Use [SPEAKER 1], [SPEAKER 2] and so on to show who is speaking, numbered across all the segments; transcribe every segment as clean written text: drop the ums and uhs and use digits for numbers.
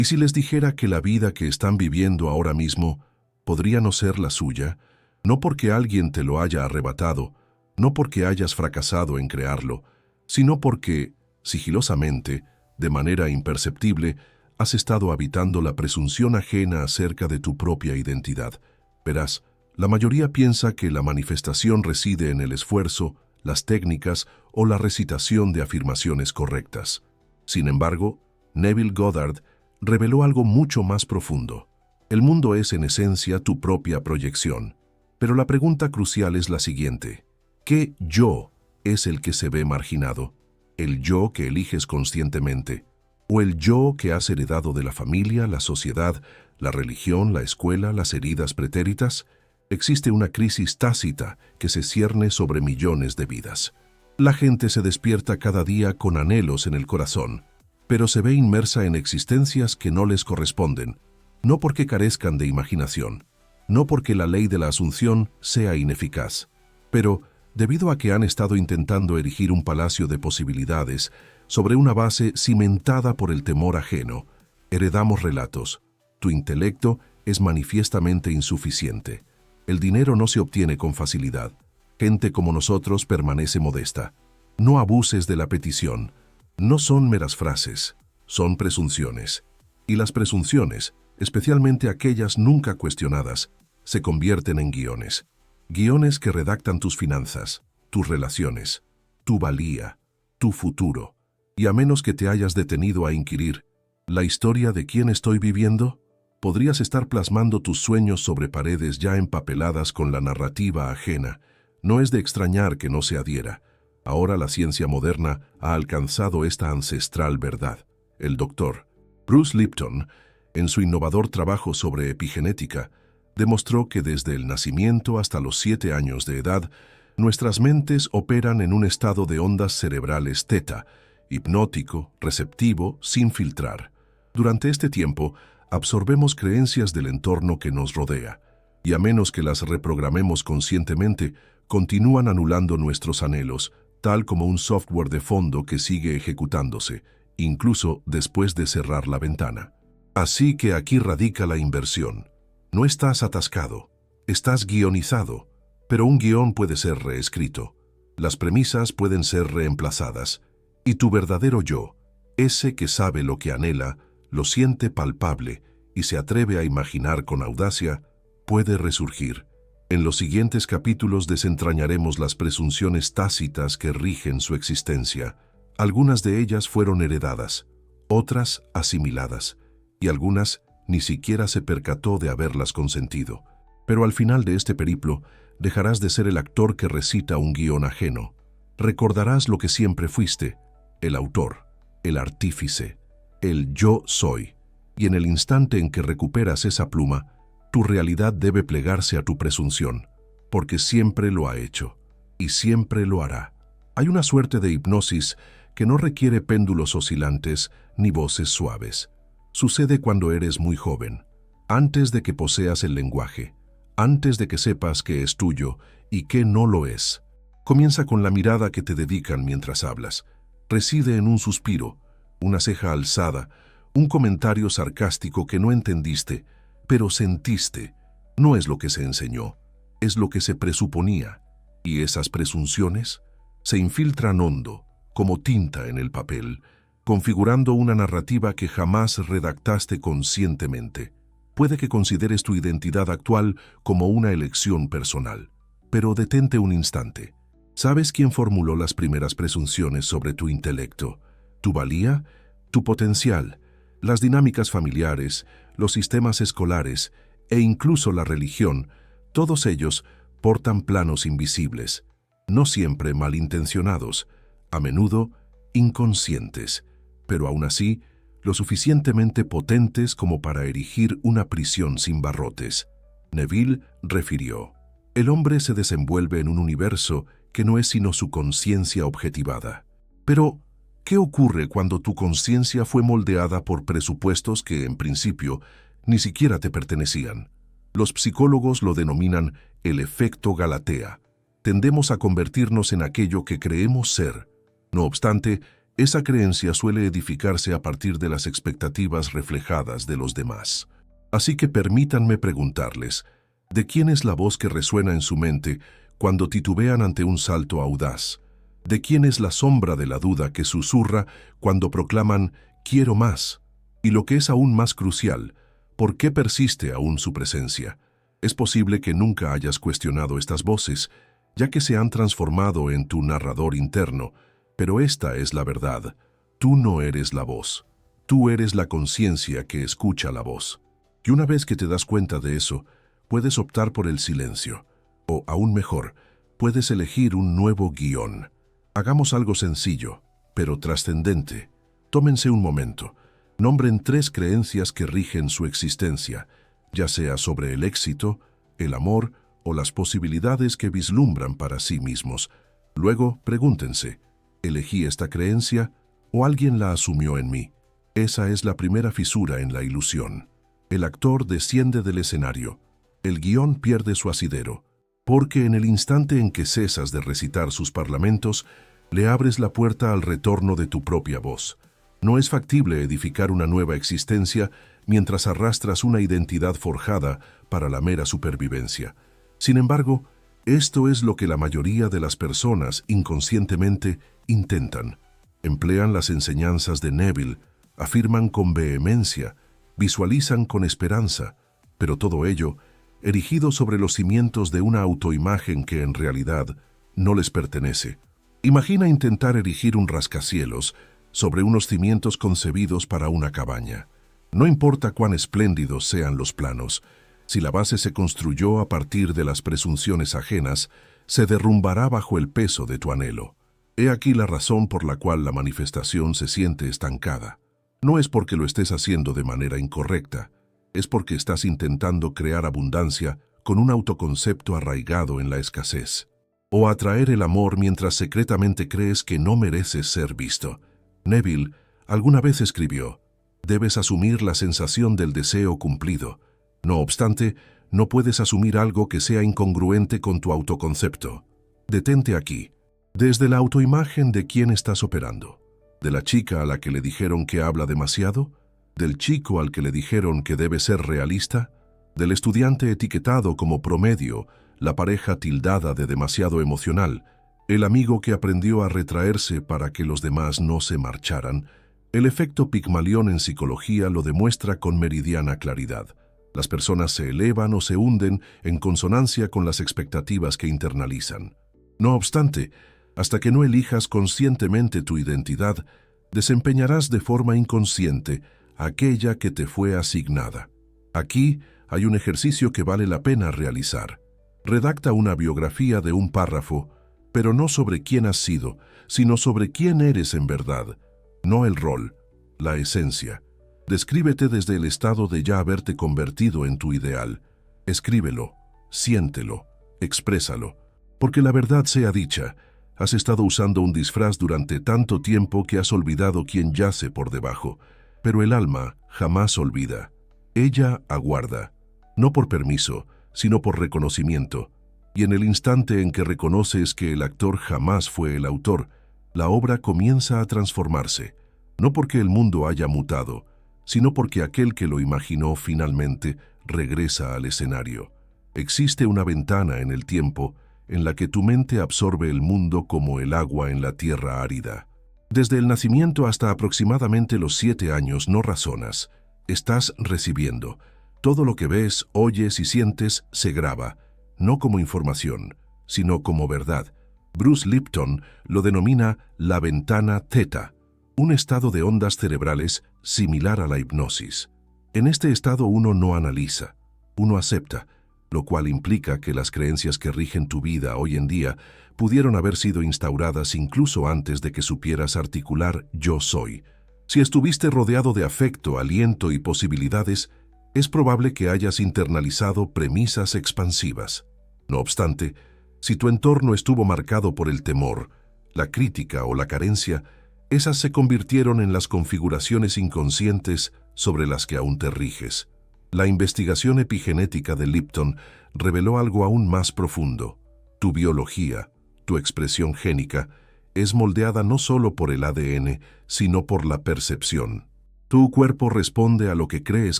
[SPEAKER 1] ¿Y si les dijera que la vida que están viviendo ahora mismo podría no ser la suya? No porque alguien te lo haya arrebatado, no porque hayas fracasado en crearlo, sino porque, sigilosamente, de manera imperceptible, has estado habitando la presunción ajena acerca de tu propia identidad. Verás, la mayoría piensa que la manifestación reside en el esfuerzo, las técnicas o la recitación de afirmaciones correctas. Sin embargo, Neville Goddard reveló algo mucho más profundo. El mundo es en esencia tu propia proyección. Pero la pregunta crucial es la siguiente: ¿qué yo es el que se ve marginado? ¿El yo que eliges conscientemente? ¿O el yo que has heredado de la familia, la sociedad, la religión, la escuela, las heridas pretéritas? Existe una crisis tácita que se cierne sobre millones de vidas. La gente se despierta cada día con anhelos en el corazón, pero se ve inmersa en existencias que no les corresponden, no porque carezcan de imaginación, no porque la ley de la asunción sea ineficaz, pero debido a que han estado intentando erigir un palacio de posibilidades sobre una base cimentada por el temor ajeno, heredamos relatos. Tu intelecto es manifiestamente insuficiente. El dinero no se obtiene con facilidad. Gente como nosotros permanece modesta. No abuses de la petición. No son meras frases, son presunciones. Y las presunciones, especialmente aquellas nunca cuestionadas, se convierten en guiones. Guiones que redactan tus finanzas, tus relaciones, tu valía, tu futuro. Y a menos que te hayas detenido a inquirir, ¿la historia de quién estoy viviendo? Podrías estar plasmando tus sueños sobre paredes ya empapeladas con la narrativa ajena. No es de extrañar que no se adhiera. Ahora la ciencia moderna ha alcanzado esta ancestral verdad. El doctor Bruce Lipton, en su innovador trabajo sobre epigenética, demostró que desde el nacimiento hasta los 7 años de edad, nuestras mentes operan en un estado de ondas cerebrales teta, hipnótico, receptivo, sin filtrar. Durante este tiempo, absorbemos creencias del entorno que nos rodea, y a menos que las reprogramemos conscientemente, continúan anulando nuestros anhelos, tal como un software de fondo que sigue ejecutándose, incluso después de cerrar la ventana. Así que aquí radica la inversión. No estás atascado, estás guionizado, pero un guión puede ser reescrito. Las premisas pueden ser reemplazadas, y tu verdadero yo, ese que sabe lo que anhela, lo siente palpable y se atreve a imaginar con audacia, puede resurgir. En los siguientes capítulos desentrañaremos las presunciones tácitas que rigen su existencia. Algunas de ellas fueron heredadas, otras asimiladas, y algunas ni siquiera se percató de haberlas consentido. Pero al final de este periplo, dejarás de ser el actor que recita un guión ajeno. Recordarás lo que siempre fuiste, el autor, el artífice, el yo soy. Y en el instante en que recuperas esa pluma, tu realidad debe plegarse a tu presunción, porque siempre lo ha hecho, y siempre lo hará. Hay una suerte de hipnosis que no requiere péndulos oscilantes ni voces suaves. Sucede cuando eres muy joven, antes de que poseas el lenguaje, antes de que sepas qué es tuyo y qué no lo es. Comienza con la mirada que te dedican mientras hablas. Reside en un suspiro, una ceja alzada, un comentario sarcástico que no entendiste, pero sentiste. No es lo que se enseñó, es lo que se presuponía. Y esas presunciones se infiltran hondo, como tinta en el papel, configurando una narrativa que jamás redactaste conscientemente. Puede que consideres tu identidad actual como una elección personal, pero detente un instante. ¿Sabes quién formuló las primeras presunciones sobre tu intelecto? ¿Tu valía? ¿Tu potencial? Las dinámicas familiares, los sistemas escolares e incluso la religión, todos ellos portan planos invisibles, no siempre malintencionados, a menudo inconscientes, pero aún así lo suficientemente potentes como para erigir una prisión sin barrotes. Neville refirió: el hombre se desenvuelve en un universo que no es sino su conciencia objetivada. Pero, ¿qué ocurre cuando tu conciencia fue moldeada por presupuestos que, en principio, ni siquiera te pertenecían? Los psicólogos lo denominan el efecto Galatea. Tendemos a convertirnos en aquello que creemos ser. No obstante, Esa creencia suele edificarse a partir de las expectativas reflejadas de los demás. Así que permítanme preguntarles, ¿de quién es la voz que resuena en su mente cuando titubean ante un salto audaz? ¿De quién es la sombra de la duda que susurra cuando proclaman «quiero más»? Y lo que es aún más crucial, ¿por qué persiste aún su presencia? Es posible que nunca hayas cuestionado estas voces, ya que se han transformado en tu narrador interno, pero esta es la verdad. Tú no eres la voz. Tú eres la conciencia que escucha la voz. Y una vez que te das cuenta de eso, puedes optar por el silencio. O, aún mejor, puedes elegir un nuevo guión. Hagamos algo sencillo, pero trascendente. Tómense un momento. Nombren 3 creencias que rigen su existencia, ya sea sobre el éxito, el amor o las posibilidades que vislumbran para sí mismos. Luego, pregúntense, ¿elegí esta creencia o alguien la asumió en mí? Esa es la primera fisura en la ilusión. El actor desciende del escenario. El guión pierde su asidero, porque en el instante en que cesas de recitar sus parlamentos, le abres la puerta al retorno de tu propia voz. No es factible edificar una nueva existencia mientras arrastras una identidad forjada para la mera supervivencia. Sin embargo, esto es lo que la mayoría de las personas inconscientemente intentan. Emplean las enseñanzas de Neville, afirman con vehemencia, visualizan con esperanza, pero todo ello erigido sobre los cimientos de una autoimagen que en realidad no les pertenece. Imagina intentar erigir un rascacielos sobre unos cimientos concebidos para una cabaña. No importa cuán espléndidos sean los planos, si la base se construyó a partir de las presunciones ajenas, se derrumbará bajo el peso de tu anhelo. He aquí la razón por la cual la manifestación se siente estancada. No es porque lo estés haciendo de manera incorrecta, es porque estás intentando crear abundancia con un autoconcepto arraigado en la escasez. O atraer el amor mientras secretamente crees que no mereces ser visto. Neville alguna vez escribió, debes asumir la sensación del deseo cumplido. No obstante, no puedes asumir algo que sea incongruente con tu autoconcepto. Detente aquí. Desde la autoimagen de quién estás operando. ¿De la chica a la que le dijeron que habla demasiado? ¿Del chico al que le dijeron que debe ser realista? ¿Del estudiante etiquetado como promedio, la pareja tildada de demasiado emocional, el amigo que aprendió a retraerse para que los demás no se marcharan? El efecto Pigmalión en psicología lo demuestra con meridiana claridad. Las personas se elevan o se hunden en consonancia con las expectativas que internalizan. No obstante, hasta que no elijas conscientemente tu identidad, desempeñarás de forma inconsciente aquella que te fue asignada. Aquí hay un ejercicio que vale la pena realizar. Redacta una biografía de un párrafo, pero no sobre quién has sido, sino sobre quién eres en verdad. No el rol, la esencia. Descríbete desde el estado de ya haberte convertido en tu ideal. Escríbelo, siéntelo, exprésalo. Porque la verdad sea dicha, has estado usando un disfraz durante tanto tiempo que has olvidado quién yace por debajo. Pero el alma jamás olvida. Ella aguarda, no por permiso, sino por reconocimiento. Y en el instante en que reconoces que el actor jamás fue el autor, la obra comienza a transformarse, no porque el mundo haya mutado, sino porque aquel que lo imaginó finalmente regresa al escenario. Existe una ventana en el tiempo en la que tu mente absorbe el mundo como el agua en la tierra árida. Desde el nacimiento hasta aproximadamente los 7 años no razonas, estás recibiendo. Todo lo que ves, oyes y sientes se graba, no como información, sino como verdad. Bruce Lipton lo denomina la ventana theta, un estado de ondas cerebrales similar a la hipnosis. En este estado uno no analiza, uno acepta, lo cual implica que las creencias que rigen tu vida hoy en día pudieron haber sido instauradas incluso antes de que supieras articular «yo soy». Si estuviste rodeado de afecto, aliento y posibilidades, es probable que hayas internalizado premisas expansivas. No obstante, si tu entorno estuvo marcado por el temor, la crítica o la carencia, esas se convirtieron en las configuraciones inconscientes sobre las que aún te riges. La investigación epigenética de Lipton reveló algo aún más profundo. Tu biología, tu expresión génica es moldeada no solo por el ADN, sino por la percepción. Tu cuerpo responde a lo que crees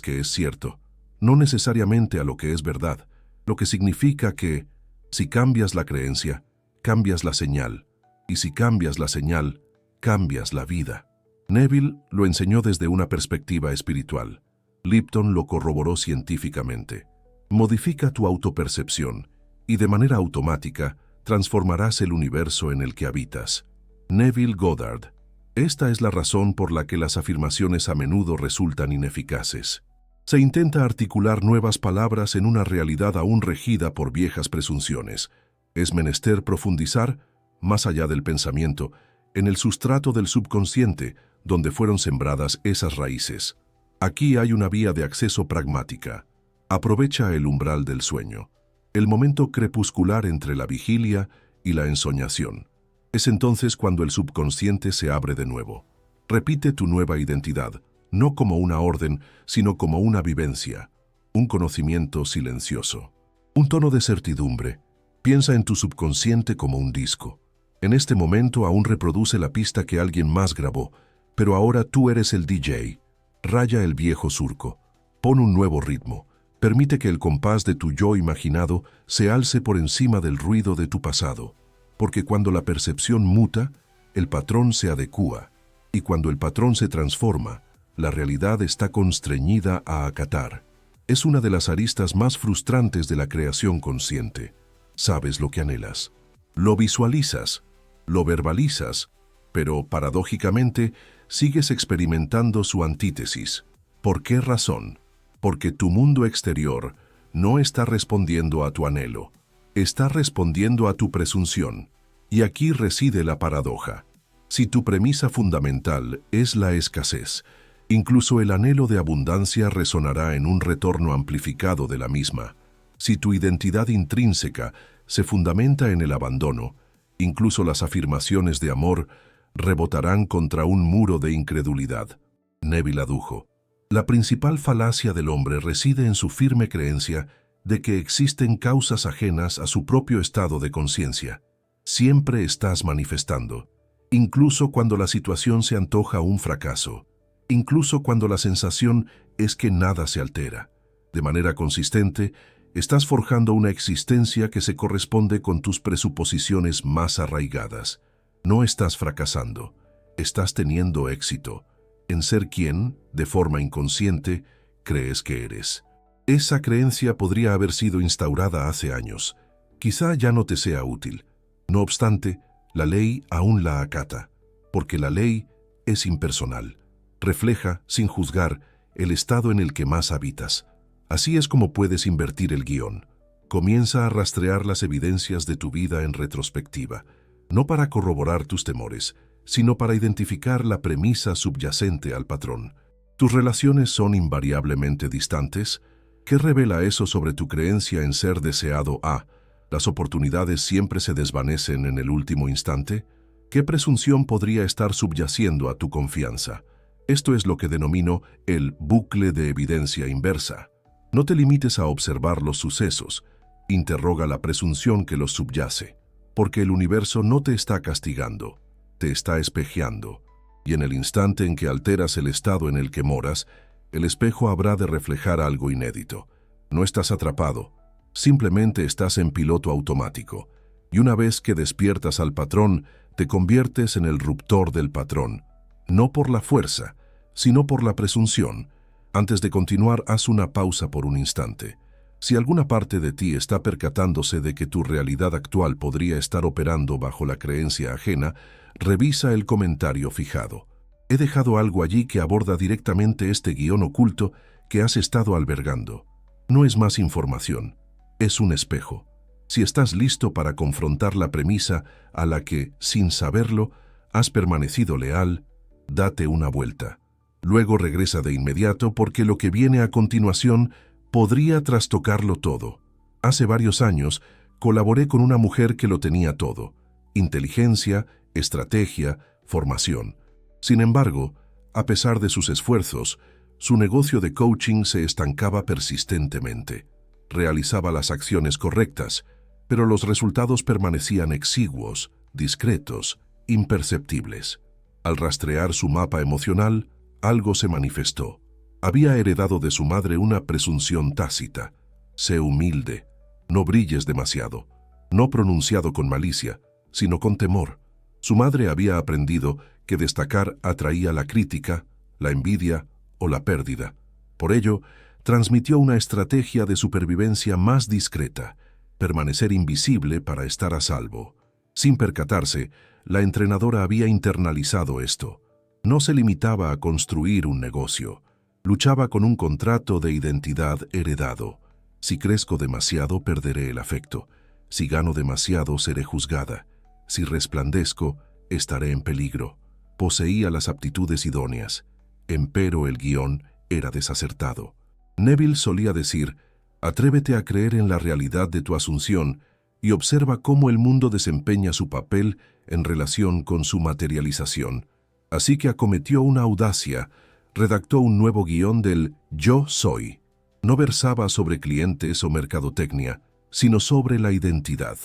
[SPEAKER 1] que es cierto, no necesariamente a lo que es verdad, lo que significa que, si cambias la creencia, cambias la señal, y si cambias la señal, cambias la vida. Neville lo enseñó desde una perspectiva espiritual. Lipton lo corroboró científicamente. Modifica tu autopercepción, y de manera automática transformarás el universo en el que habitas. Neville Goddard. Esta es la razón por la que las afirmaciones a menudo resultan ineficaces. Se intenta articular nuevas palabras en una realidad aún regida por viejas presunciones. Es menester profundizar, más allá del pensamiento, en el sustrato del subconsciente, donde fueron sembradas esas raíces. Aquí hay una vía de acceso pragmática. Aprovecha el umbral del sueño, el momento crepuscular entre la vigilia y la ensoñación. Es entonces cuando el subconsciente se abre de nuevo. Repite tu nueva identidad, no como una orden, sino como una vivencia, un conocimiento silencioso, un tono de certidumbre. Piensa en tu subconsciente como un disco. En este momento aún reproduce la pista que alguien más grabó, pero ahora tú eres el DJ. Raya el viejo surco. Pon un nuevo ritmo. Permite que el compás de tu yo imaginado se alce por encima del ruido de tu pasado. Porque cuando la percepción muta, el patrón se adecúa. Y cuando el patrón se transforma, la realidad está constreñida a acatar. Es una de las aristas más frustrantes de la creación consciente. Sabes lo que anhelas. Lo visualizas, lo verbalizas, pero paradójicamente sigues experimentando su antítesis. ¿Por qué razón? Porque tu mundo exterior no está respondiendo a tu anhelo, está respondiendo a tu presunción. Y aquí reside la paradoja. Si tu premisa fundamental es la escasez, incluso el anhelo de abundancia resonará en un retorno amplificado de la misma. Si tu identidad intrínseca se fundamenta en el abandono, incluso las afirmaciones de amor rebotarán contra un muro de incredulidad. Neville adujo. La principal falacia del hombre reside en su firme creencia de que existen causas ajenas a su propio estado de conciencia. Siempre estás manifestando, incluso cuando la situación se antoja un fracaso, incluso cuando la sensación es que nada se altera. De manera consistente, estás forjando una existencia que se corresponde con tus presuposiciones más arraigadas. No estás fracasando, estás teniendo éxito en ser quien, de forma inconsciente, crees que eres. Esa creencia podría haber sido instaurada hace años. Quizá ya no te sea útil. No obstante, la ley aún la acata, porque la ley es impersonal. Refleja, sin juzgar, el estado en el que más habitas. Así es como puedes invertir el guión. Comienza a rastrear las evidencias de tu vida en retrospectiva, no para corroborar tus temores, sino para identificar la premisa subyacente al patrón. ¿Tus relaciones son invariablemente distantes? ¿Qué revela eso sobre tu creencia en ser deseado a? ¿Las oportunidades siempre se desvanecen en el último instante? ¿Qué presunción podría estar subyaciendo a tu confianza? Esto es lo que denomino el bucle de evidencia inversa. No te limites a observar los sucesos, interroga la presunción que los subyace, porque el universo no te está castigando, te está espejeando, y en el instante en que alteras el estado en el que moras, el espejo habrá de reflejar algo inédito. No estás atrapado, simplemente estás en piloto automático, y una vez que despiertas al patrón, te conviertes en el ruptor del patrón, no por la fuerza, sino por la presunción. Antes de continuar, haz una pausa por un instante. Si alguna parte de ti está percatándose de que tu realidad actual podría estar operando bajo la creencia ajena, revisa el comentario fijado. He dejado algo allí que aborda directamente este guión oculto que has estado albergando. No es más información, es un espejo. Si estás listo para confrontar la premisa a la que, sin saberlo, has permanecido leal, date una vuelta. Luego regresa de inmediato porque lo que viene a continuación podría trastocarlo todo. Hace varios años colaboré con una mujer que lo tenía todo: inteligencia, estrategia, formación. Sin embargo, a pesar de sus esfuerzos, su negocio de coaching se estancaba persistentemente. Realizaba las acciones correctas, pero los resultados permanecían exiguos, discretos, imperceptibles. Al rastrear su mapa emocional, algo se manifestó. Había heredado de su madre una presunción tácita. Sé humilde, no brilles demasiado. No pronunciado con malicia, sino con temor. Su madre había aprendido que destacar atraía la crítica, la envidia o la pérdida. Por ello, transmitió una estrategia de supervivencia más discreta, permanecer invisible para estar a salvo. Sin percatarse, la entrenadora había internalizado esto. No se limitaba a construir un negocio. Luchaba con un contrato de identidad heredado. Si crezco demasiado, perderé el afecto. Si gano demasiado, seré juzgada. Si resplandezco, estaré en peligro. Poseía las aptitudes idóneas. Empero el guión era desacertado. Neville solía decir: atrévete a creer en la realidad de tu asunción y observa cómo el mundo desempeña su papel en relación con su materialización. Así que acometió una audacia, redactó un nuevo guión del Yo Soy. No versaba sobre clientes o mercadotecnia, sino sobre la identidad.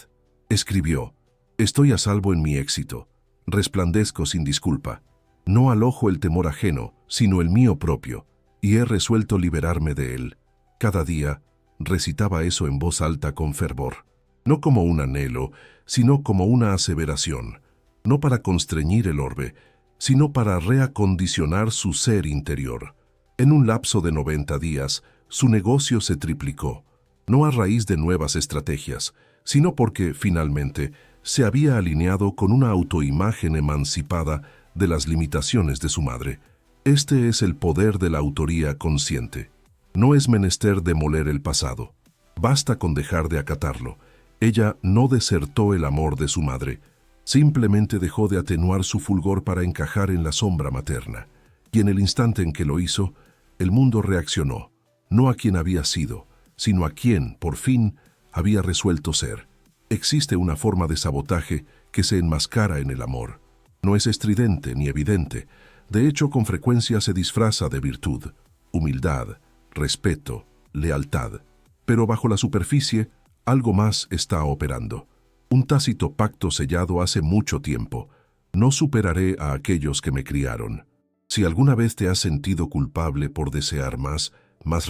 [SPEAKER 1] Escribió: estoy a salvo en mi éxito, resplandezco sin disculpa. No alojo el temor ajeno, sino el mío propio, y he resuelto liberarme de él. Cada día recitaba eso en voz alta con fervor, no como un anhelo, sino como una aseveración, no para constreñir el orbe, sino para reacondicionar su ser interior. En un lapso de 90 días, su negocio se triplicó, no a raíz de nuevas estrategias, sino porque, finalmente, se había alineado con una autoimagen emancipada de las limitaciones de su madre. Este es el poder de la autoría consciente. No es menester demoler el pasado. Basta con dejar de acatarlo. Ella no desertó el amor de su madre. Simplemente dejó de atenuar su fulgor para encajar en la sombra materna. Y en el instante en que lo hizo, el mundo reaccionó, no a quien había sido, sino a quien, por fin, había resuelto ser. Existe una forma de sabotaje que se enmascara en el amor. No es estridente ni evidente. De hecho, con frecuencia se disfraza de virtud, humildad, respeto, lealtad. Pero bajo la superficie, algo más está operando. Un tácito pacto sellado hace mucho tiempo. No superaré a aquellos que me criaron. Si alguna vez te has sentido culpable por desear más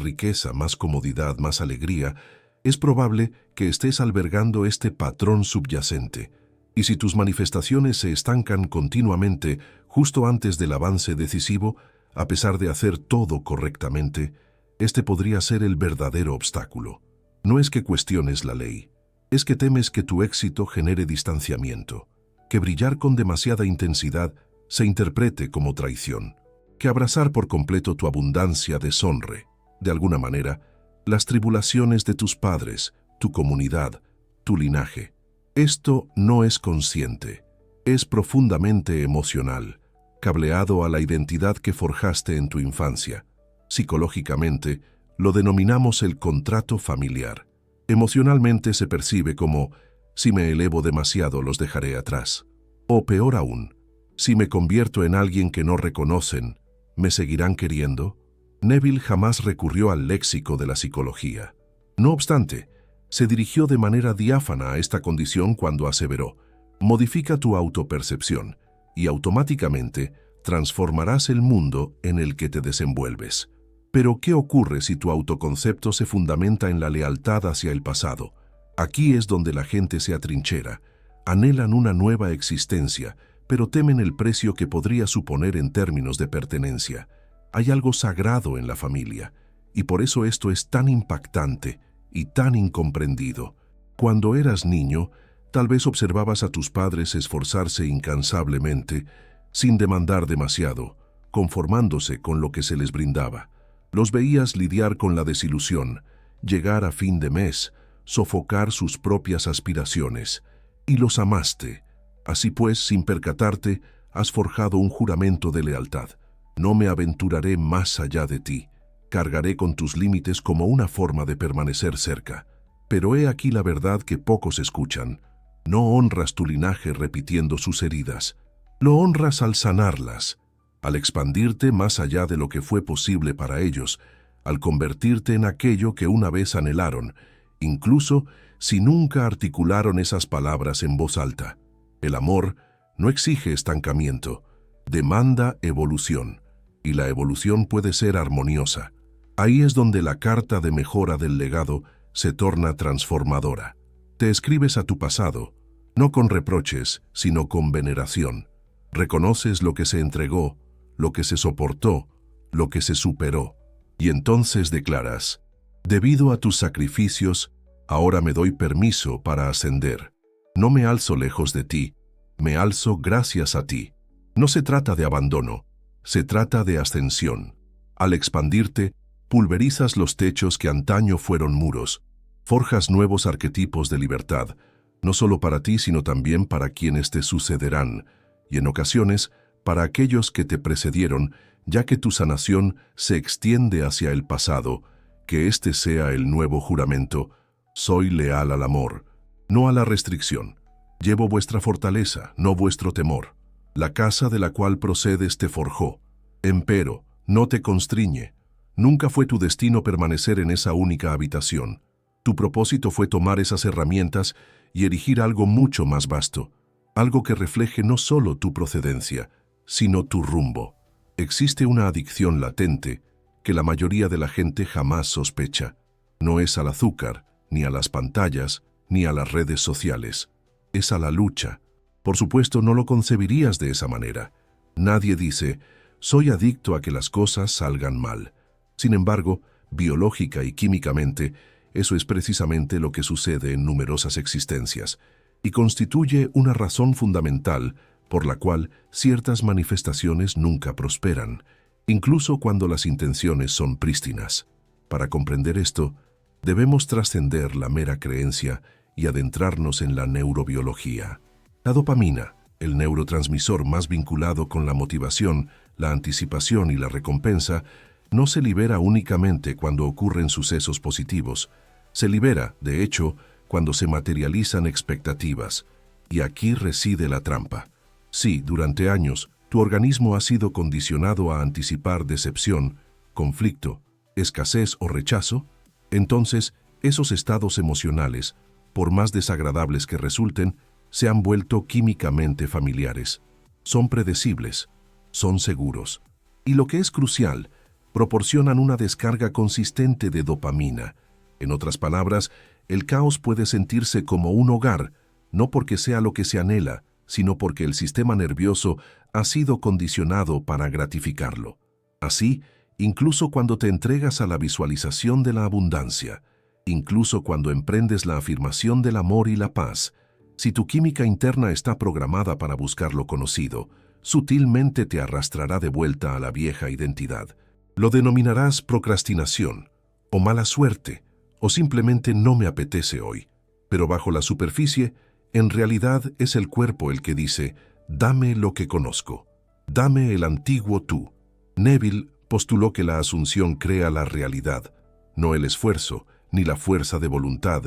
[SPEAKER 1] riqueza, más comodidad, más alegría, es probable que estés albergando este patrón subyacente. Y si tus manifestaciones se estancan continuamente justo antes del avance decisivo, a pesar de hacer todo correctamente, este podría ser el verdadero obstáculo. No es que cuestiones la ley, es que temes que tu éxito genere distanciamiento, que brillar con demasiada intensidad se interprete como traición, que abrazar por completo tu abundancia deshonre, de alguna manera, las tribulaciones de tus padres, tu comunidad, tu linaje. Esto no es consciente, es profundamente emocional, cableado a la identidad que forjaste en tu infancia. Psicológicamente, lo denominamos el contrato familiar. Emocionalmente se percibe como: si me elevo demasiado, los dejaré atrás. O peor aún, si me convierto en alguien que no reconocen, ¿me seguirán queriendo? Neville jamás recurrió al léxico de la psicología. No obstante, se dirigió de manera diáfana a esta condición cuando aseveró: modifica tu autopercepción y automáticamente transformarás el mundo en el que te desenvuelves. Pero, ¿qué ocurre si tu autoconcepto se fundamenta en la lealtad hacia el pasado? Aquí es donde la gente se atrinchera. Anhelan una nueva existencia, pero temen el precio que podría suponer en términos de pertenencia. Hay algo sagrado en la familia, y por eso esto es tan impactante y tan incomprendido. Cuando eras niño, tal vez observabas a tus padres esforzarse incansablemente, sin demandar demasiado, conformándose con lo que se les brindaba. Los veías lidiar con la desilusión, llegar a fin de mes, sofocar sus propias aspiraciones, y los amaste. Así pues, sin percatarte, has forjado un juramento de lealtad. No me aventuraré más allá de ti. Cargaré con tus límites como una forma de permanecer cerca. Pero he aquí la verdad que pocos escuchan. No honras tu linaje repitiendo sus heridas. Lo honras al sanarlas, al expandirte más allá de lo que fue posible para ellos, al convertirte en aquello que una vez anhelaron, incluso si nunca articularon esas palabras en voz alta. El amor no exige estancamiento, demanda evolución, y la evolución puede ser armoniosa. Ahí es donde la carta de mejora del legado se torna transformadora. Te escribes a tu pasado, no con reproches, sino con veneración. Reconoces lo que se entregó, lo que se soportó, lo que se superó, y entonces declaras: debido a tus sacrificios, ahora me doy permiso para ascender. No me alzo lejos de ti, me alzo gracias a ti. No se trata de abandono, se trata de ascensión. Al expandirte, pulverizas los techos que antaño fueron muros, forjas nuevos arquetipos de libertad, no solo para ti, sino también para quienes te sucederán, y en ocasiones para aquellos que te precedieron, ya que tu sanación se extiende hacia el pasado. Que este sea el nuevo juramento: soy leal al amor, no a la restricción. Llevo vuestra fortaleza, no vuestro temor. La casa de la cual procedes te forjó, empero no te constriñe. Nunca fue tu destino permanecer en esa única habitación. Tu propósito fue tomar esas herramientas y erigir algo mucho más vasto, algo que refleje no solo tu procedencia, sino tu rumbo. Existe una adicción latente que la mayoría de la gente jamás sospecha. No es al azúcar, ni a las pantallas, ni a las redes sociales. Es a la lucha. Por supuesto, no lo concebirías de esa manera. Nadie dice: soy adicto a que las cosas salgan mal. Sin embargo, biológica y químicamente, eso es precisamente lo que sucede en numerosas existencias, y constituye una razón fundamental por la cual ciertas manifestaciones nunca prosperan, incluso cuando las intenciones son prístinas. Para comprender esto, debemos trascender la mera creencia y adentrarnos en la neurobiología. La dopamina, el neurotransmisor más vinculado con la motivación, la anticipación y la recompensa, no se libera únicamente cuando ocurren sucesos positivos. Se libera, de hecho, cuando se materializan expectativas. Y aquí reside la trampa. Si, durante años, tu organismo ha sido condicionado a anticipar decepción, conflicto, escasez o rechazo, entonces esos estados emocionales, por más desagradables que resulten, se han vuelto químicamente familiares. Son predecibles, son seguros. Y lo que es crucial, proporcionan una descarga consistente de dopamina. En otras palabras, el caos puede sentirse como un hogar, no porque sea lo que se anhela, sino porque el sistema nervioso ha sido condicionado para gratificarlo. Así, incluso cuando te entregas a la visualización de la abundancia, incluso cuando emprendes la afirmación del amor y la paz, si tu química interna está programada para buscar lo conocido, sutilmente te arrastrará de vuelta a la vieja identidad. Lo denominarás procrastinación, o mala suerte, o simplemente no me apetece hoy. Pero bajo la superficie, en realidad es el cuerpo el que dice: dame lo que conozco, dame el antiguo tú. Neville postuló que la asunción crea la realidad, no el esfuerzo, ni la fuerza de voluntad,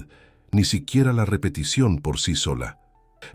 [SPEAKER 1] ni siquiera la repetición por sí sola.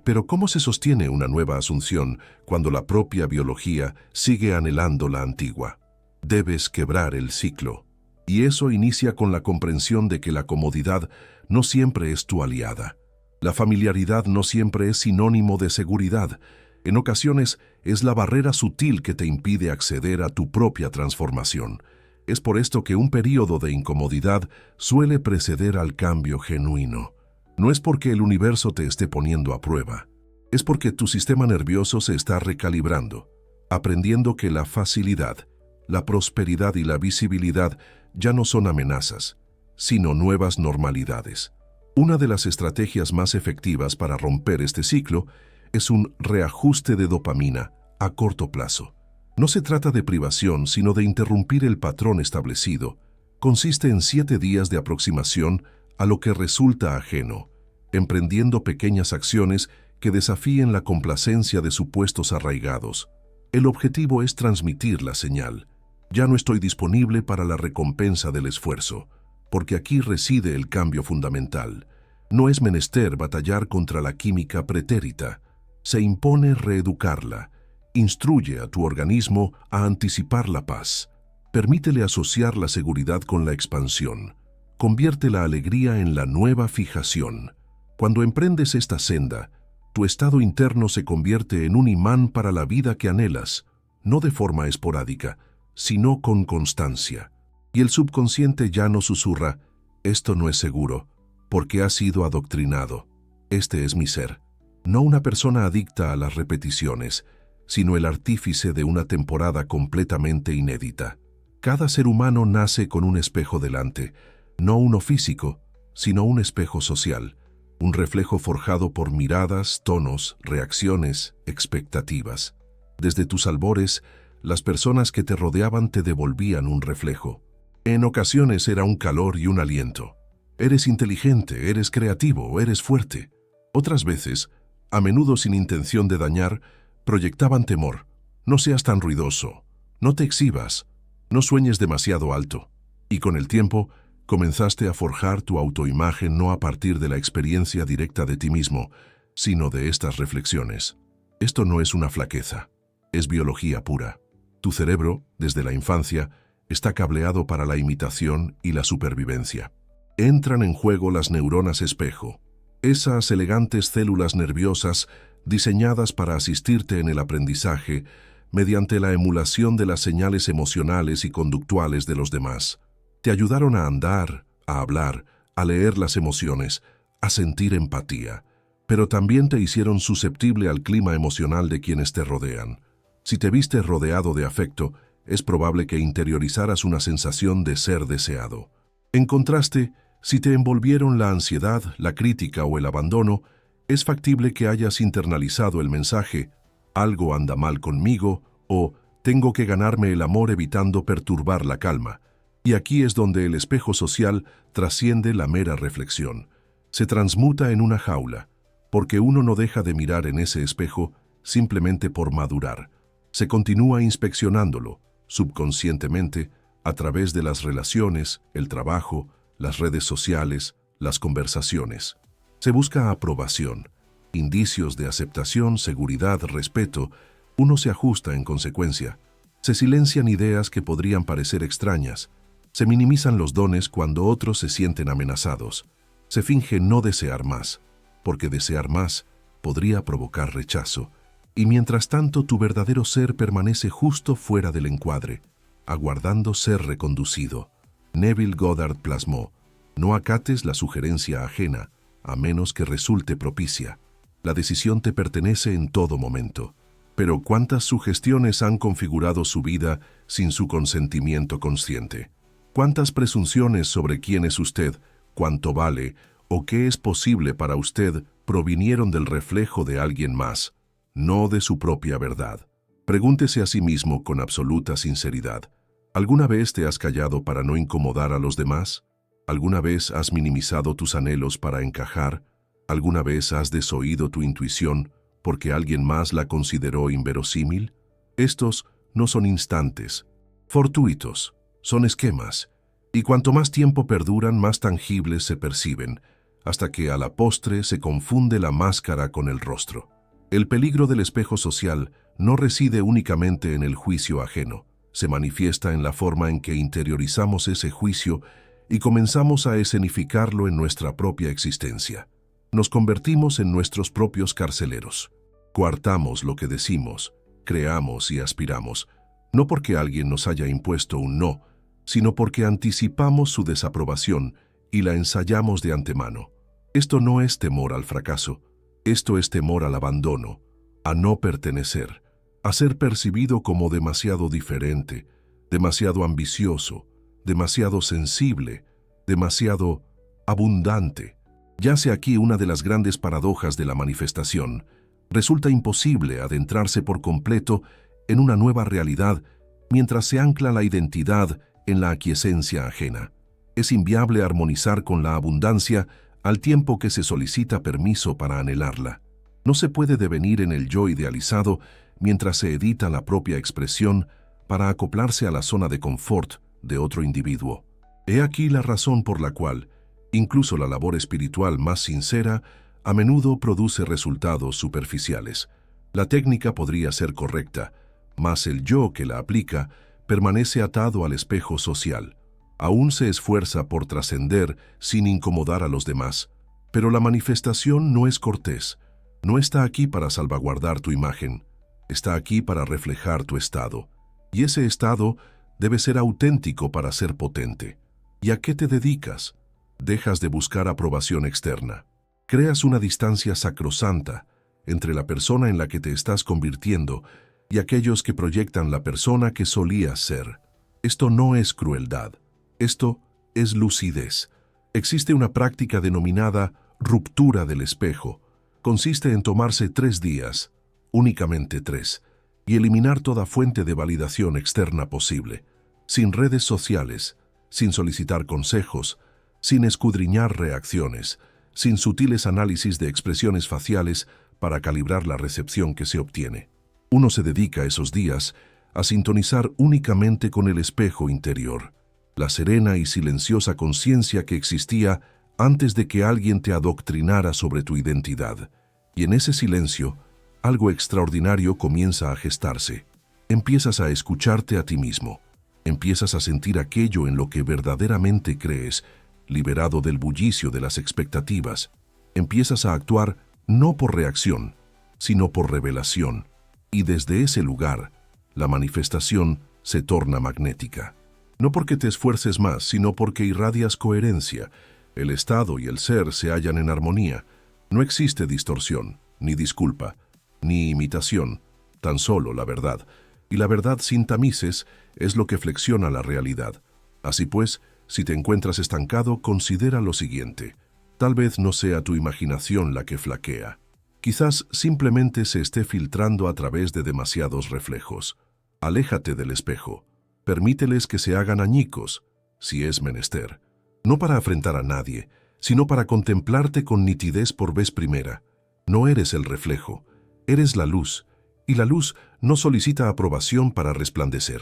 [SPEAKER 1] Pero ¿cómo se sostiene una nueva asunción cuando la propia biología sigue anhelando la antigua? Debes quebrar el ciclo. Y eso inicia con la comprensión de que la comodidad no siempre es tu aliada. La familiaridad no siempre es sinónimo de seguridad. En ocasiones es la barrera sutil que te impide acceder a tu propia transformación. Es por esto que un período de incomodidad suele preceder al cambio genuino. No es porque el universo te esté poniendo a prueba. Es porque tu sistema nervioso se está recalibrando, aprendiendo que la facilidad, la prosperidad y la visibilidad ya no son amenazas, sino nuevas normalidades. Una de las estrategias más efectivas para romper este ciclo es un reajuste de dopamina a corto plazo. No se trata de privación, sino de interrumpir el patrón establecido. Consiste en 7 días de aproximación a lo que resulta ajeno, emprendiendo pequeñas acciones que desafíen la complacencia de supuestos arraigados. El objetivo es transmitir la señal: ya no estoy disponible para la recompensa del esfuerzo, porque aquí reside el cambio fundamental. No es menester batallar contra la química pretérita. Se impone reeducarla. Instruye a tu organismo a anticipar la paz. Permítele asociar la seguridad con la expansión. Convierte la alegría en la nueva fijación. Cuando emprendes esta senda, Tu estado interno se convierte en un imán para la vida que anhelas, no de forma esporádica, sino con constancia. Y el subconsciente ya no susurra, esto no es seguro, porque ha sido adoctrinado. Este es mi ser. No una persona adicta a las repeticiones, sino el artífice de una temporada completamente inédita. Cada ser humano nace con un espejo delante, no uno físico, sino un espejo social, un reflejo forjado por miradas, tonos, reacciones, expectativas. Desde tus albores, las personas que te rodeaban te devolvían un reflejo. En ocasiones era un calor y un aliento. Eres inteligente, eres creativo, eres fuerte. Otras veces, a menudo sin intención de dañar, proyectaban temor. No seas tan ruidoso, no te exhibas, no sueñes demasiado alto. Y con el tiempo, comenzaste a forjar tu autoimagen no a partir de la experiencia directa de ti mismo, sino de estas reflexiones. Esto no es una flaqueza, es biología pura. Tu cerebro, desde la infancia, está cableado para la imitación y la supervivencia. Entran en juego las neuronas espejo, esas elegantes células nerviosas diseñadas para asistirte en el aprendizaje mediante la emulación de las señales emocionales y conductuales de los demás. Te ayudaron a andar, a hablar, a leer las emociones, a sentir empatía, pero también te hicieron susceptible al clima emocional de quienes te rodean. Si te viste rodeado de afecto, es probable que interiorizaras una sensación de ser deseado. En contraste, si te envolvieron la ansiedad, la crítica o el abandono, es factible que hayas internalizado el mensaje «algo anda mal conmigo» o «tengo que ganarme el amor evitando perturbar la calma». Y aquí es donde el espejo social trasciende la mera reflexión. Se transmuta en una jaula, porque uno no deja de mirar en ese espejo simplemente por madurar. Se continúa inspeccionándolo, subconscientemente, a través de las relaciones, el trabajo, las redes sociales, las conversaciones. Se busca aprobación, indicios de aceptación, seguridad, respeto. Uno se ajusta en consecuencia. Se silencian ideas que podrían parecer extrañas. Se minimizan los dones cuando otros se sienten amenazados. Se finge no desear más, porque desear más podría provocar rechazo. Y mientras tanto tu verdadero ser permanece justo fuera del encuadre, aguardando ser reconducido. Neville Goddard plasmó: no acates la sugerencia ajena, a menos que resulte propicia. La decisión te pertenece en todo momento. Pero ¿cuántas sugestiones han configurado su vida sin su consentimiento consciente? ¿Cuántas presunciones sobre quién es usted, cuánto vale o qué es posible para usted provinieron del reflejo de alguien más, no de su propia verdad? Pregúntese a sí mismo con absoluta sinceridad: ¿alguna vez te has callado para no incomodar a los demás? ¿Alguna vez has minimizado tus anhelos para encajar? ¿Alguna vez has desoído tu intuición porque alguien más la consideró inverosímil? Estos no son instantes fortuitos, son esquemas, y cuanto más tiempo perduran, más tangibles se perciben, hasta que a la postre se confunde la máscara con el rostro. El peligro del espejo social no reside únicamente en el juicio ajeno, se manifiesta en la forma en que interiorizamos ese juicio y comenzamos a escenificarlo en nuestra propia existencia. Nos convertimos en nuestros propios carceleros. Coartamos lo que decimos, creamos y aspiramos, no porque alguien nos haya impuesto un no, sino porque anticipamos su desaprobación y la ensayamos de antemano. Esto no es temor al fracaso, esto es temor al abandono, a no pertenecer, a ser percibido como demasiado diferente, demasiado ambicioso, demasiado sensible, demasiado abundante. Yace aquí una de las grandes paradojas de la manifestación. Resulta imposible adentrarse por completo en una nueva realidad mientras se ancla la identidad en la aquiescencia ajena. Es inviable armonizar con la abundancia al tiempo que se solicita permiso para anhelarla. No se puede devenir en el yo idealizado mientras se edita la propia expresión para acoplarse a la zona de confort de otro individuo. He aquí la razón por la cual, incluso la labor espiritual más sincera, a menudo produce resultados superficiales. La técnica podría ser correcta, mas el yo que la aplica permanece atado al espejo social. Aún se esfuerza por trascender sin incomodar a los demás. Pero la manifestación no es cortés, No está aquí para salvaguardar tu imagen, está aquí para reflejar tu estado. Y ese estado debe ser auténtico para ser potente. ¿Y a qué te dedicas? Dejas de buscar aprobación externa. Creas una distancia sacrosanta entre la persona en la que te estás convirtiendo y aquellos que proyectan la persona que solías ser. Esto no es crueldad, esto es lucidez. Existe una práctica denominada ruptura del espejo. Consiste en tomarse 3 días, únicamente 3, y eliminar toda fuente de validación externa posible, sin redes sociales, sin solicitar consejos, sin escudriñar reacciones, sin sutiles análisis de expresiones faciales para calibrar la recepción que se obtiene. Uno se dedica esos días a sintonizar únicamente con el espejo interior, la serena y silenciosa conciencia que existía antes de que alguien te adoctrinara sobre tu identidad. Y en ese silencio, algo extraordinario comienza a gestarse. Empiezas a escucharte a ti mismo. Empiezas a sentir aquello en lo que verdaderamente crees, liberado del bullicio de las expectativas. Empiezas a actuar no por reacción, sino por revelación. Y desde ese lugar, la manifestación se torna magnética. No porque te esfuerces más, sino porque irradias coherencia. El estado y el ser se hallan en armonía. No existe distorsión, ni disculpa, ni imitación, tan solo la verdad. Y la verdad sin tamices es lo que flexiona la realidad. Así pues, si te encuentras estancado, considera lo siguiente. Tal vez no sea tu imaginación la que flaquea. Quizás simplemente se esté filtrando a través de demasiados reflejos. Aléjate del espejo. Permíteles que se hagan añicos, si es menester. No para afrentar a nadie, sino para contemplarte con nitidez por vez primera. No eres el reflejo, eres la luz, y la luz no solicita aprobación para resplandecer.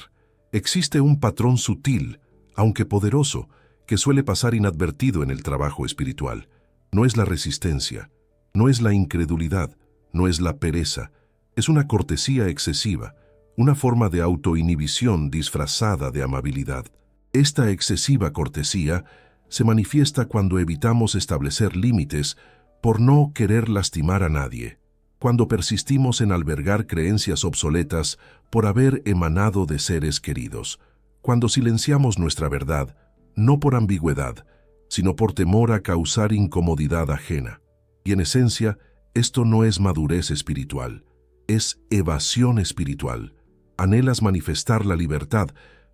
[SPEAKER 1] Existe un patrón sutil, aunque poderoso, que suele pasar inadvertido en el trabajo espiritual. No es la resistencia, no es la incredulidad, no es la pereza, es una cortesía excesiva, una forma de autoinhibición disfrazada de amabilidad. Esta excesiva cortesía se manifiesta cuando evitamos establecer límites por no querer lastimar a nadie, cuando persistimos en albergar creencias obsoletas por haber emanado de seres queridos, cuando silenciamos nuestra verdad, no por ambigüedad, sino por temor a causar incomodidad ajena. Y en esencia, esto no es madurez espiritual, es evasión espiritual. Anhelas manifestar la libertad,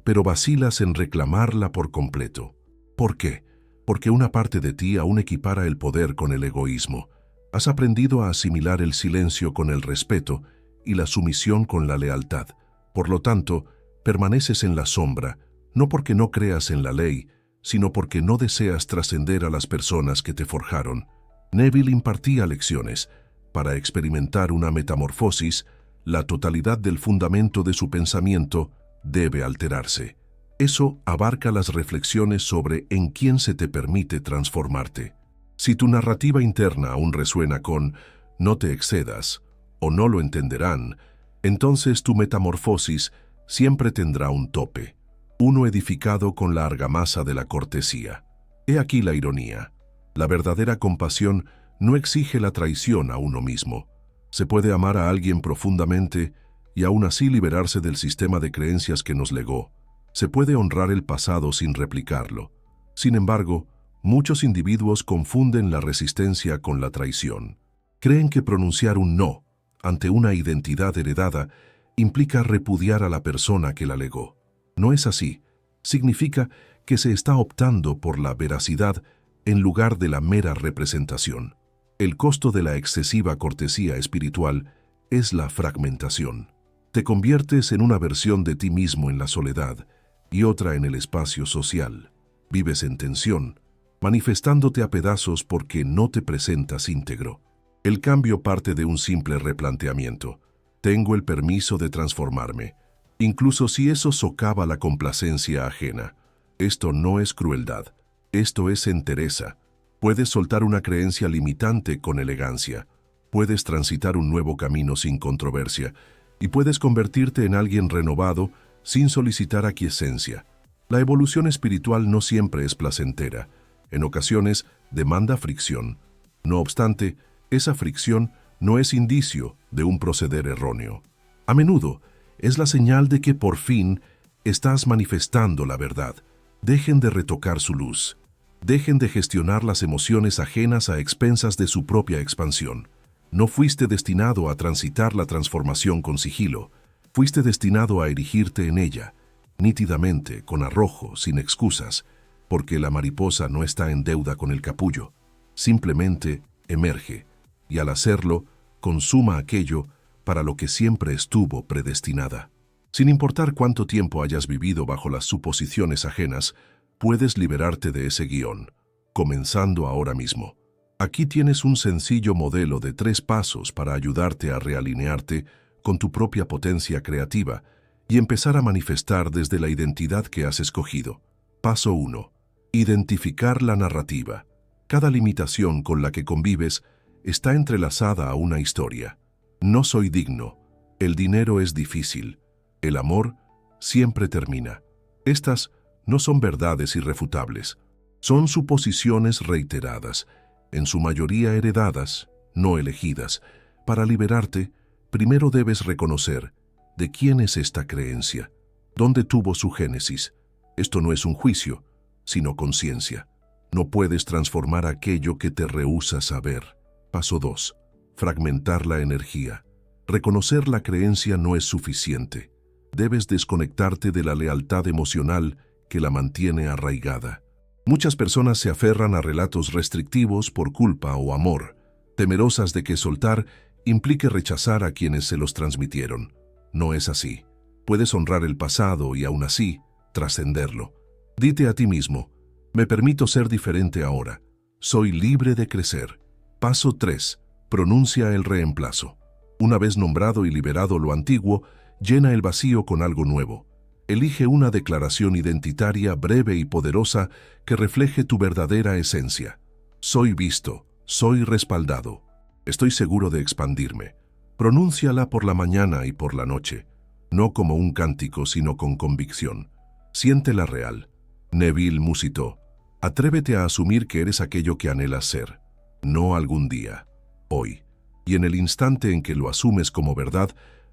[SPEAKER 1] pero vacilas en reclamarla por completo. ¿Por qué? Porque una parte de ti aún equipara el poder con el egoísmo. Has aprendido a asimilar el silencio con el respeto y la sumisión con la lealtad. Por lo tanto, permaneces en la sombra, no porque no creas en la ley, sino porque no deseas trascender a las personas que te forjaron. Neville impartía lecciones. Para experimentar una metamorfosis, la totalidad del fundamento de su pensamiento debe alterarse. Eso abarca las reflexiones sobre en quién se te permite transformarte. Si tu narrativa interna aún resuena con «no te excedas» o «no lo entenderán», entonces tu metamorfosis siempre tendrá un tope, uno edificado con la argamasa de la cortesía. He aquí la ironía. La verdadera compasión no exige la traición a uno mismo. Se puede amar a alguien profundamente y aún así liberarse del sistema de creencias que nos legó. Se puede honrar el pasado sin replicarlo. Sin embargo, muchos individuos confunden la resistencia con la traición. Creen que pronunciar un no ante una identidad heredada implica repudiar a la persona que la legó. No es así. Significa que se está optando por la veracidad en lugar de la mera representación. El costo de la excesiva cortesía espiritual es la fragmentación. Te conviertes en una versión de ti mismo en la soledad y otra en el espacio social. Vives en tensión, manifestándote a pedazos porque no te presentas íntegro. El cambio parte de un simple replanteamiento. Tengo el permiso de transformarme, incluso si eso socava la complacencia ajena. Esto no es crueldad, esto es entereza. Puedes soltar una creencia limitante con elegancia, puedes transitar un nuevo camino sin controversia y puedes convertirte en alguien renovado sin solicitar aquiescencia. La evolución espiritual no siempre es placentera, en ocasiones demanda fricción. No obstante, esa fricción no es indicio de un proceder erróneo. A menudo es la señal de que por fin estás manifestando la verdad. Dejen de retocar su luz. Dejen de gestionar las emociones ajenas a expensas de su propia expansión. No fuiste destinado a transitar la transformación con sigilo. Fuiste destinado a erigirte en ella, nítidamente, con arrojo, sin excusas, porque la mariposa no está en deuda con el capullo. Simplemente emerge, y al hacerlo, consuma aquello para lo que siempre estuvo predestinada. Sin importar cuánto tiempo hayas vivido bajo las suposiciones ajenas, puedes liberarte de ese guión, comenzando ahora mismo. Aquí tienes un sencillo modelo de 3 pasos para ayudarte a realinearte con tu propia potencia creativa y empezar a manifestar desde la identidad que has escogido. Paso 1. Identificar la narrativa. Cada limitación con la que convives está entrelazada a una historia. No soy digno. El dinero es difícil. El amor siempre termina. Estas no son verdades irrefutables. Son suposiciones reiteradas, en su mayoría heredadas, no elegidas. Para liberarte, primero debes reconocer de quién es esta creencia, dónde tuvo su génesis. Esto no es un juicio, sino conciencia. No puedes transformar aquello que te rehúsas a ver. Paso 2. Fragmentar la energía. Reconocer la creencia no es suficiente. Debes desconectarte de la lealtad emocional que la mantiene arraigada. Muchas personas se aferran a relatos restrictivos por culpa o amor, temerosas de que soltar implique rechazar a quienes se los transmitieron. No es así. Puedes honrar el pasado y aún así trascenderlo. Dite a ti mismo: me permito ser diferente ahora. Soy libre de crecer. Paso 3. Pronuncia el reemplazo. Una vez nombrado y liberado lo antiguo, llena el vacío con algo nuevo. Elige una declaración identitaria breve y poderosa que refleje tu verdadera esencia. Soy visto, soy respaldado. Estoy seguro de expandirme. Pronúnciala por la mañana y por la noche, no como un cántico, sino con convicción. Siéntela real. Neville musitó: atrévete a asumir que eres aquello que anhelas ser. No algún día, hoy. Y en el instante en que lo asumes como verdad,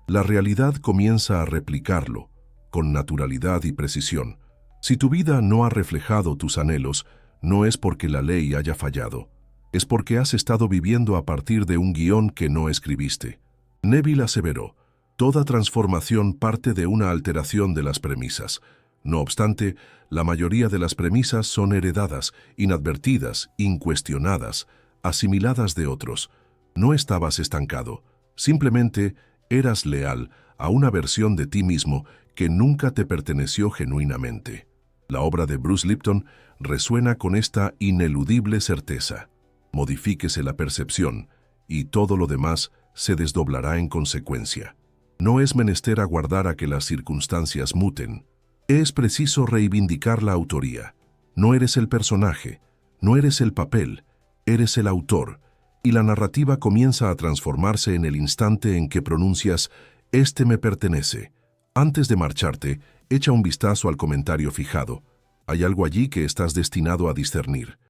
[SPEAKER 1] la realidad comienza a replicarlo, con naturalidad y precisión. Si tu vida no ha reflejado tus anhelos, no es porque la ley haya fallado. Es porque has estado viviendo a partir de un guión que no escribiste. Neville aseveró: toda transformación parte de una alteración de las premisas. No obstante, la mayoría de las premisas son heredadas, inadvertidas, incuestionadas, asimiladas de otros. No estabas estancado, simplemente eras leal a una versión de ti mismo que nunca te perteneció genuinamente. La obra de Bruce Lipton resuena con esta ineludible certeza. Modifíquese la percepción, y todo lo demás se desdoblará en consecuencia. No es menester aguardar a que las circunstancias muten. Es preciso reivindicar la autoría. No eres el personaje, no eres el papel, eres el autor, y la narrativa comienza a transformarse en el instante en que pronuncias: «Este me pertenece». Antes de marcharte, echa un vistazo al comentario fijado. Hay algo allí que estás destinado a discernir.